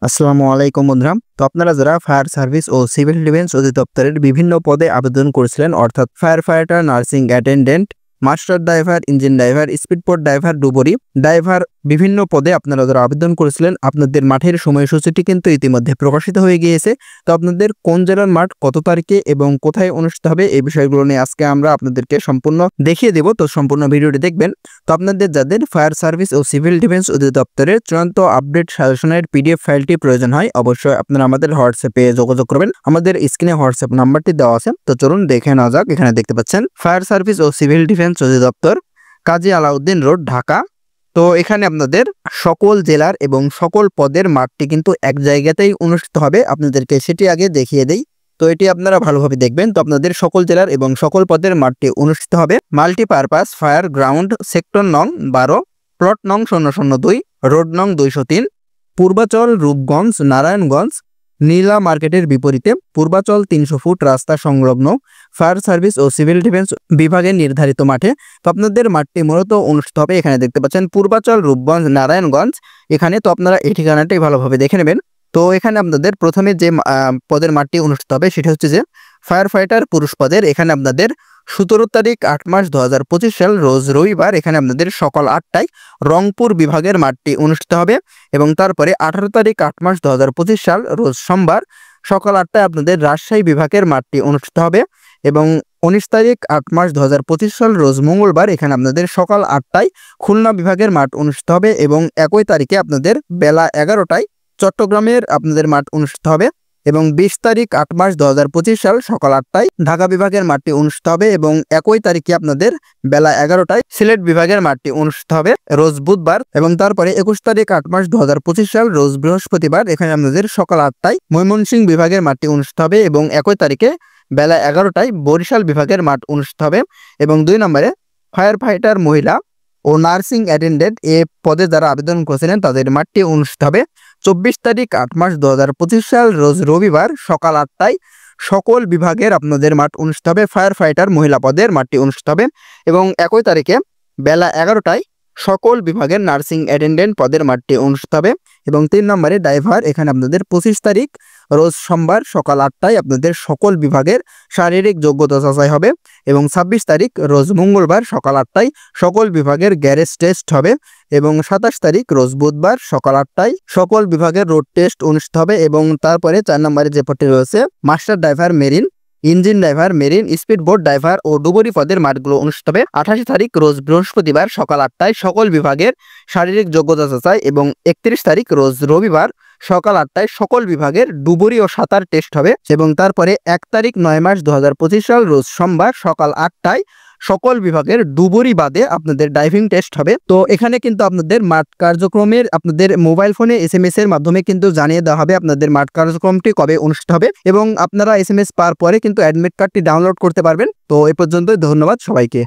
আসসালামু আলাইকুম বন্ধুরা। তো আপনারা যারা ফায়ার সার্ভিস ও সিভিল ডিফেন্স অধিদপ্তরের বিভিন্ন পদে আবেদন করেছিলেন, অর্থাৎ fire fighter, nursing attendant, master driver, engine driver, speedboat driver, ডুবুরি ড্রাইভার, বিভিন্ন পদে আপনারা যারা আবেদন করেছিলেন, আপনাদের মাঠের সময়সূচিটি কিন্তু ইতিমধ্যে প্রকাশিত হয়ে গিয়েছে। তো আপনাদের কোন জেলার মাঠ কত তারিখে এবং কোথায় অনুষ্ঠিত হবে এই বিষয়গুলো নিয়ে আজকে আমরা আপনাদেরকে সম্পূর্ণ দেখিয়ে দেব। তো সম্পূর্ণ ভিডিওটি দেখবেন। তো আপনাদের যাদের ফায়ার সার্ভিস ও সিভিল ডিফেন্স অধিদপ্তরের চূড়ান্ত আপডেট সাজেশনের পিডিএফ ফাইলটি প্রয়োজন হয়, অবশ্যই আপনারা আমাদের হোয়াটসঅ্যাপে যোগাযোগ করবেন। আমাদের স্ক্রিনে হোয়াটসঅ্যাপ নাম্বারটি দেওয়া আছে। তো চলুন দেখে নেওয়া যাক। এখানে দেখতে পাচ্ছেন ফায়ার সার্ভিস ও সিভিল ডিফেন্স অধিদপ্তর, কাজী আলাউদ্দিন রোড, ঢাকা। তো এখানে আপনাদের সকল জেলার এবং সকল পদের মাঠটি কিন্তু এক জায়গাতেই অনুষ্ঠিত হবে। আপনাদেরকে সেটি আগে দেখিয়ে দেই। তো এটি আপনারা ভালোভাবে দেখবেন। তো আপনাদের সকল জেলার এবং সকল পদের মাঠটি অনুষ্ঠিত হবে মাল্টিপারপাস ফায়ার গ্রাউন্ড, সেক্টর নং 12, প্লট নং 002, রোড নং 203, পূর্বাচল, রূপগঞ্জ, নারায়ণগঞ্জ, নীলা মার্কেটের বিপরীতে পূর্বাচল 300 ফুট রাস্তা সংলগ্ন ফায়ার সার্ভিস ও সিভিল ডিফেন্স বিভাগের নির্ধারিত মাঠে। তো আপনাদের মাঠটি মূলত অনুষ্ঠিত হবে, এখানে দেখতে পাচ্ছেন পূর্বাচল, রূপগঞ্জ, নারায়ণগঞ্জ এখানে। তো আপনারা এই ঠিকানাটাই ভালোভাবে দেখে নেবেন। তো এখানে আপনাদের প্রথমে যে পদের মাঠটি অনুষ্ঠিত হবে সেটা হচ্ছে যে ফায়ার ফাইটার পুরুষ পদের। এখানে আপনাদের 17 তারিখ 8 মাস 2025 সাল রোজ রবিবার এখানে আপনাদের সকাল 8টায় রংপুর বিভাগের মাঠটি অনুষ্ঠিত হবে। এবং তারপরে 18 তারিখ 8 মাস 2025 সাল রোজ সোমবার সকাল 8টায় আপনাদের রাজশাহী বিভাগের মাঠটি অনুষ্ঠিত হবে। এবং 19 তারিখ 8 মাস 2025 সাল রোজ মঙ্গলবার এখানে আপনাদের সকাল 8টায় খুলনা বিভাগের মাঠ অনুষ্ঠিত হবে। এবং একই তারিখে আপনাদের বেলা 11টায় চট্টগ্রামের আপনাদের মাঠ অনুষ্ঠিত হবে। এবং 20 তারিখ 8 মাস 2025 সাল সকাল 8টায় ঢাকা বিভাগের মাঠটি অনুষ্ঠিত হবে। এবং একই তারিখে আপনাদের বেলা 11টায় সিলেট বিভাগের মাঠটি অনুষ্ঠিত হবে রোজ বুধবার। এবং তারপরে 21 তারিখ 8 মাস 2025 সাল রোজ বৃহস্পতিবার এখানে আপনাদের সকাল 8টায় ময়মনসিংহ বিভাগের মাঠটি অনুষ্ঠিত হবে। এবং একই তারিখে বেলা 11টায় বরিশাল বিভাগের মাঠ অনুষ্ঠিত হবে। এবং 2 নম্বরে ফায়ার ফাইটার মহিলা ও নার্সিং অ্যাটেন্ডেন্ট এ পদে যারা আবেদন করেছিলেন তাদের মাঠটি অনুষ্ঠিত হবে 24 তারিখ 8 মাস 2025 সাল রোজ রবিবার সকাল 8টায় সকল বিভাগের আপনাদের মাঠ অনুষ্ঠিত হবে। ফায়ার ফাইটার মহিলা পদের মাঠটি অনুষ্ঠিত হবে। এবং একই তারিখে বেলা 11টায় সকল বিভাগের নার্সিং অ্যাটেন্ডেন্ট পদের মাঠটি অনুষ্ঠিত হবে। এবং 3 নম্বরে ড্রাইভার এখানে আপনাদের 25 তারিখ রোজ সোমবার সকাল 8টায় আপনাদের সকল বিভাগের শারীরিক যোগ্যতা যাচাই হবে। এবং 26 তারিখ রোজ মঙ্গলবার সকাল 8টায় সকল বিভাগের গ্যারেজ টেস্ট হবে। এবং 27 তারিখ রোজ বুধবার সকাল 8টায় সকল বিভাগের রোড টেস্ট অনুষ্ঠিত হবে। এবং তারপরে 4 নম্বরে যে পদটি রয়েছে master driver marine, engine driver marine, speed boat driver ও ডুবুরি পদের মাঠগুলো অনুষ্ঠিত হবে 28 তারিখ রোজ বৃহস্পতিবার সকাল 8টায় সকল বিভাগের শারীরিক যোগ্যতা যাচাই। এবং 31 তারিখ রোজ রবিবার সকাল 8টায় সকল বিভাগের ডুবুরি ও সাঁতার টেস্ট হবে। এবং তারপরে 1 তারিখ 9 মাস 2025 সাল রোজ সোমবার সকাল 8টায় সকল বিভাগের ডুবুরি বাদে আপনাদের ড্রাইভিং টেস্ট হবে। তো এখানে কিন্তু আপনাদের মাঠ কার্যক্রমের আপনাদের মোবাইল ফোনে SMS এর মাধ্যমে কিন্তু জানিয়ে দেওয়া হবে আপনাদের মাঠ কার্যক্রমটি কবে অনুষ্ঠিত হবে। এবং আপনারা SMS পাওয়ার পরে কিন্তু অ্যাডমিট কার্ডটি ডাউনলোড করতে পারবেন। তো এ পর্যন্তই, ধন্যবাদ সবাইকে।